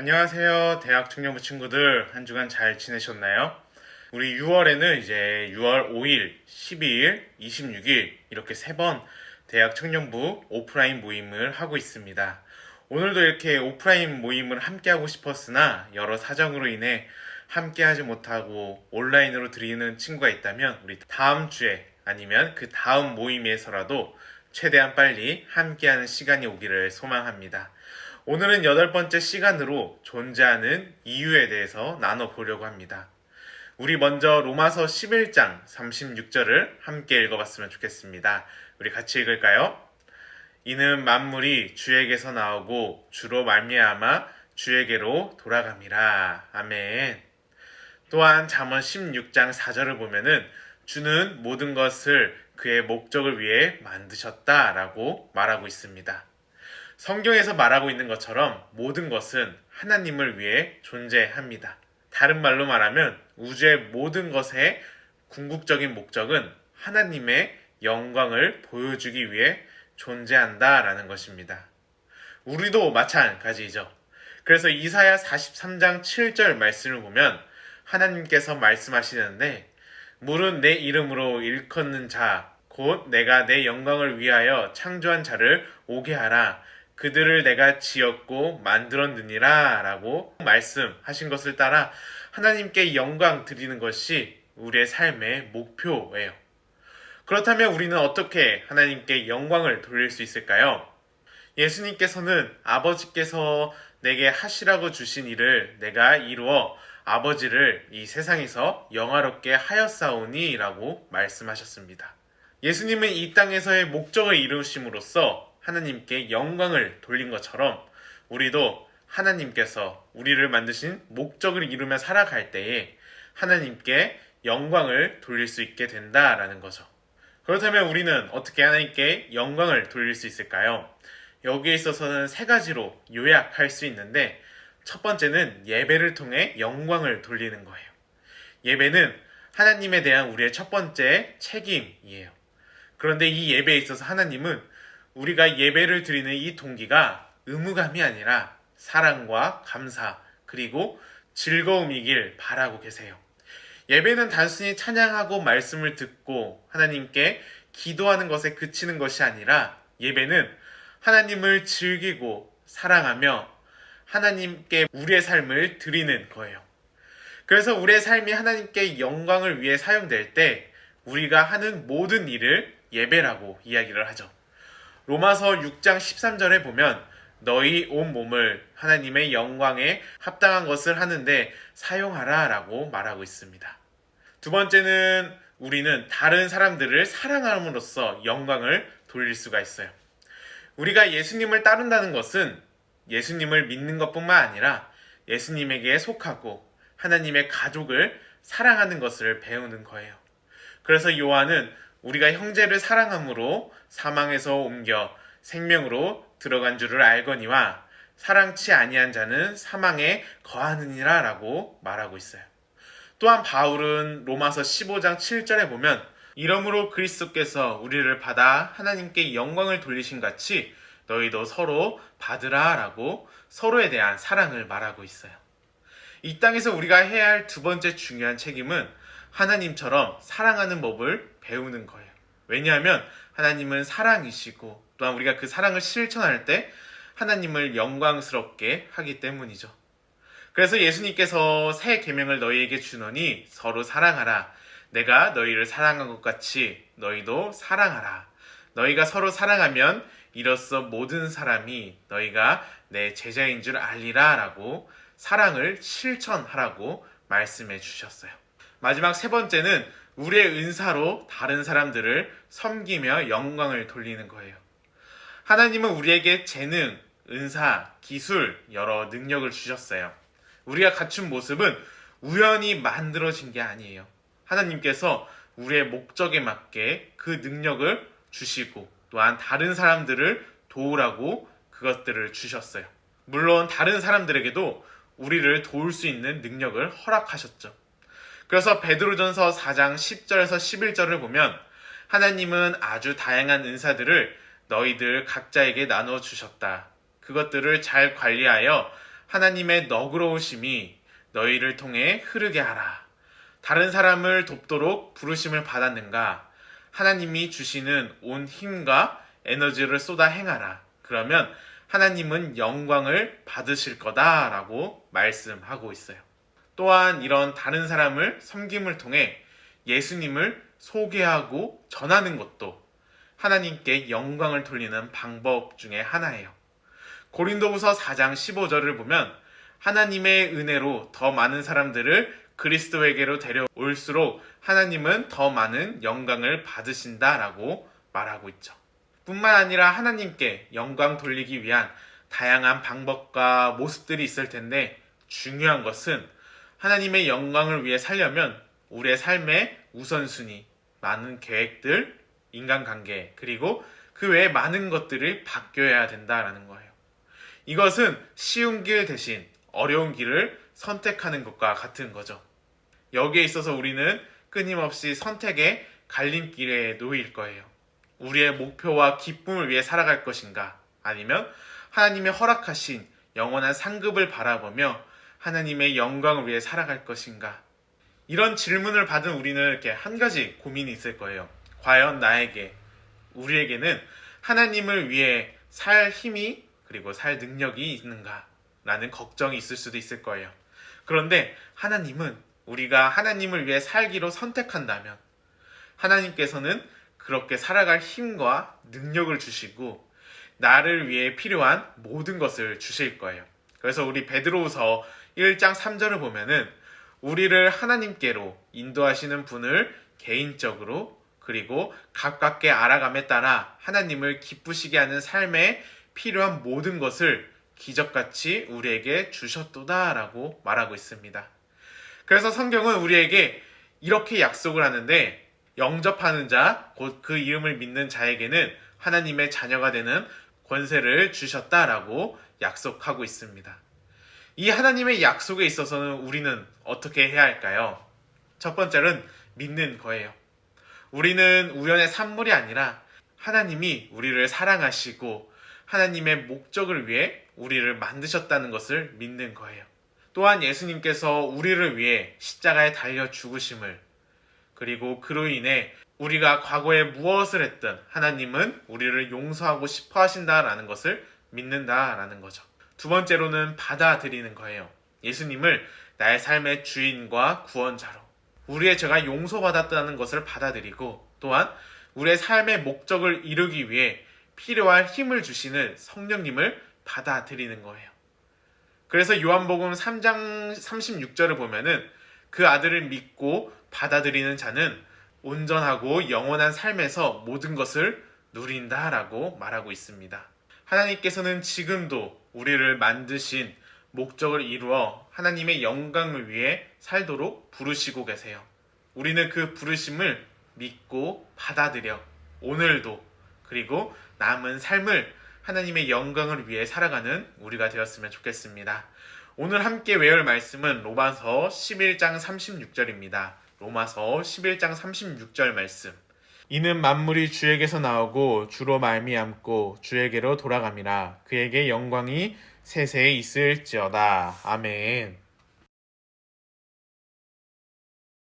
안녕하세요. 대학 청년부 친구들. 한 주간 잘 지내셨나요? 우리 6월에는 이제 6월 5일, 12일, 26일 이렇게 세 번 대학 청년부 오프라인 모임을 하고 있습니다. 오늘도 이렇게 오프라인 모임을 함께 하고 싶었으나 여러 사정으로 인해 함께 하지 못하고 온라인으로 드리는 친구가 있다면 우리 다음 주에 아니면 그 다음 모임에서라도 최대한 빨리 함께하는 시간이 오기를 소망합니다. 오늘은 8번째 시간으로 존재하는 이유에 대해서 나눠보려고 합니다. 우리 먼저 로마서 11장 36절을 함께 읽어봤으면 좋겠습니다. 우리 같이 읽을까요? 이는 만물이 주에게서 나오고 주로 말미암아 주에게로 돌아갑니다. 아멘. 또한 잠언 16장 4절을 보면은 주는 모든 것을 그의 목적을 위해 만드셨다라고 말하고 있습니다. 성경에서 말하고 있는 것처럼 모든 것은 하나님을 위해 존재합니다. 다른 말로 말하면 우주의 모든 것의 궁극적인 목적은 하나님의 영광을 보여주기 위해 존재한다라는 것입니다. 우리도 마찬가지죠. 그래서 이사야 43장 7절 말씀을 보면 하나님께서 말씀하시는데 물은 내 이름으로 일컫는 자, 곧 내가 내 영광을 위하여 창조한 자를 오게 하라. 그들을 내가 지었고 만들었느니라 라고 말씀하신 것을 따라 하나님께 영광 드리는 것이 우리의 삶의 목표예요. 그렇다면 우리는 어떻게 하나님께 영광을 돌릴 수 있을까요? 예수님께서는 아버지께서 내게 하시라고 주신 일을 내가 이루어 아버지를 이 세상에서 영화롭게 하였사오니 라고 말씀하셨습니다. 예수님은 이 땅에서의 목적을 이루심으로써 하나님께 영광을 돌린 것처럼 우리도 하나님께서 우리를 만드신 목적을 이루며 살아갈 때에 하나님께 영광을 돌릴 수 있게 된다라는 거죠. 그렇다면 우리는 어떻게 하나님께 영광을 돌릴 수 있을까요? 여기에 있어서는 세 가지로 요약할 수 있는데 첫 번째는 예배를 통해 영광을 돌리는 거예요. 예배는 하나님에 대한 우리의 첫 번째 책임이에요. 그런데 이 예배에 있어서 하나님은 우리가 예배를 드리는 이 동기가 의무감이 아니라 사랑과 감사 그리고 즐거움이길 바라고 계세요. 예배는 단순히 찬양하고 말씀을 듣고 하나님께 기도하는 것에 그치는 것이 아니라 예배는 하나님을 즐기고 사랑하며 하나님께 우리의 삶을 드리는 거예요. 그래서 우리의 삶이 하나님께 영광을 위해 사용될 때 우리가 하는 모든 일을 예배라고 이야기를 하죠. 로마서 6장 13절에 보면 너희 온 몸을 하나님의 영광에 합당한 것을 하는데 사용하라 라고 말하고 있습니다. 두 번째는 우리는 다른 사람들을 사랑함으로써 영광을 돌릴 수가 있어요. 우리가 예수님을 따른다는 것은 예수님을 믿는 것뿐만 아니라 예수님에게 속하고 하나님의 가족을 사랑하는 것을 배우는 거예요. 그래서 요한은 우리가 형제를 사랑함으로 사망에서 옮겨 생명으로 들어간 줄을 알거니와 사랑치 아니한 자는 사망에 거하느니라 라고 말하고 있어요. 또한 바울은 로마서 15장 7절에 보면 이러므로 그리스도께서 우리를 받아 하나님께 영광을 돌리신 같이 너희도 서로 받으라 라고 서로에 대한 사랑을 말하고 있어요. 이 땅에서 우리가 해야 할 두 번째 중요한 책임은 하나님처럼 사랑하는 법을 배우는 거예요. 왜냐하면 하나님은 사랑이시고 또한 우리가 그 사랑을 실천할 때 하나님을 영광스럽게 하기 때문이죠. 그래서 예수님께서 새 계명을 너희에게 주노니 서로 사랑하라. 내가 너희를 사랑한 것 같이 너희도 사랑하라. 너희가 서로 사랑하면 이로써 모든 사람이 너희가 내 제자인 줄 알리라 라고 사랑을 실천하라고 말씀해 주셨어요. 마지막 세 번째는 우리의 은사로 다른 사람들을 섬기며 영광을 돌리는 거예요. 하나님은 우리에게 재능, 은사, 기술, 여러 능력을 주셨어요. 우리가 갖춘 모습은 우연히 만들어진 게 아니에요. 하나님께서 우리의 목적에 맞게 그 능력을 주시고 또한 다른 사람들을 도우라고 그것들을 주셨어요. 물론 다른 사람들에게도 우리를 도울 수 있는 능력을 허락하셨죠. 그래서 베드로전서 4장 10절에서 11절을 보면 하나님은 아주 다양한 은사들을 너희들 각자에게 나눠 주셨다. 그것들을 잘 관리하여 하나님의 너그러우심이 너희를 통해 흐르게 하라. 다른 사람을 돕도록 부르심을 받았는가? 하나님이 주시는 온 힘과 에너지를 쏟아 행하라. 그러면 하나님은 영광을 받으실 거다라고 말씀하고 있어요. 또한 이런 다른 사람을 섬김을 통해 예수님을 소개하고 전하는 것도 하나님께 영광을 돌리는 방법 중에 하나예요. 고린도후서 4장 15절을 보면 하나님의 은혜로 더 많은 사람들을 그리스도에게로 데려올수록 하나님은 더 많은 영광을 받으신다라고 말하고 있죠. 뿐만 아니라 하나님께 영광 돌리기 위한 다양한 방법과 모습들이 있을 텐데 중요한 것은 하나님의 영광을 위해 살려면 우리의 삶의 우선순위, 많은 계획들, 인간관계, 그리고 그 외에 많은 것들이 바뀌어야 된다라는 거예요. 이것은 쉬운 길 대신 어려운 길을 선택하는 것과 같은 거죠. 여기에 있어서 우리는 끊임없이 선택의 갈림길에 놓일 거예요. 우리의 목표와 기쁨을 위해 살아갈 것인가? 아니면 하나님의 허락하신 영원한 상급을 바라보며 하나님의 영광을 위해 살아갈 것인가? 이런 질문을 받은 우리는 이렇게 한 가지 고민이 있을 거예요. 과연 우리에게는 하나님을 위해 살 힘이 그리고 살 능력이 있는가? 라는 걱정이 있을 수도 있을 거예요. 그런데 하나님은 우리가 하나님을 위해 살기로 선택한다면 하나님께서는 그렇게 살아갈 힘과 능력을 주시고 나를 위해 필요한 모든 것을 주실 거예요. 그래서 우리 베드로후서 1장 3절을 보면은 우리를 하나님께로 인도하시는 분을 개인적으로 그리고 가깝게 알아감에 따라 하나님을 기쁘시게 하는 삶에 필요한 모든 것을 기적같이 우리에게 주셨도다라고 말하고 있습니다. 그래서 성경은 우리에게 이렇게 약속을 하는데 영접하는 자, 곧 그 이름을 믿는 자에게는 하나님의 자녀가 되는 권세를 주셨다라고 약속하고 있습니다. 이 하나님의 약속에 있어서는 우리는 어떻게 해야 할까요? 첫 번째는 믿는 거예요. 우리는 우연의 산물이 아니라 하나님이 우리를 사랑하시고 하나님의 목적을 위해 우리를 만드셨다는 것을 믿는 거예요. 또한 예수님께서 우리를 위해 십자가에 달려 죽으심을 그리고 그로 인해 우리가 과거에 무엇을 했든 하나님은 우리를 용서하고 싶어 하신다라는 것을 믿는다라는 거죠. 두 번째로는 받아들이는 거예요. 예수님을 나의 삶의 주인과 구원자로 우리의 죄가 용서받았다는 것을 받아들이고 또한 우리의 삶의 목적을 이루기 위해 필요한 힘을 주시는 성령님을 받아들이는 거예요. 그래서 요한복음 3장 36절을 보면은 그 아들을 믿고 받아들이는 자는 온전하고 영원한 삶에서 모든 것을 누린다라고 말하고 있습니다. 하나님께서는 지금도 우리를 만드신 목적을 이루어 하나님의 영광을 위해 살도록 부르시고 계세요. 우리는 그 부르심을 믿고 받아들여 오늘도 그리고 남은 삶을 하나님의 영광을 위해 살아가는 우리가 되었으면 좋겠습니다. 오늘 함께 외울 말씀은 로마서 11장 36절입니다. 로마서 11장 36절 말씀. 이는 만물이 주에게서 나오고 주로 말미암고 주에게로 돌아감이라. 그에게 영광이 세세에 있을지어다. 아멘.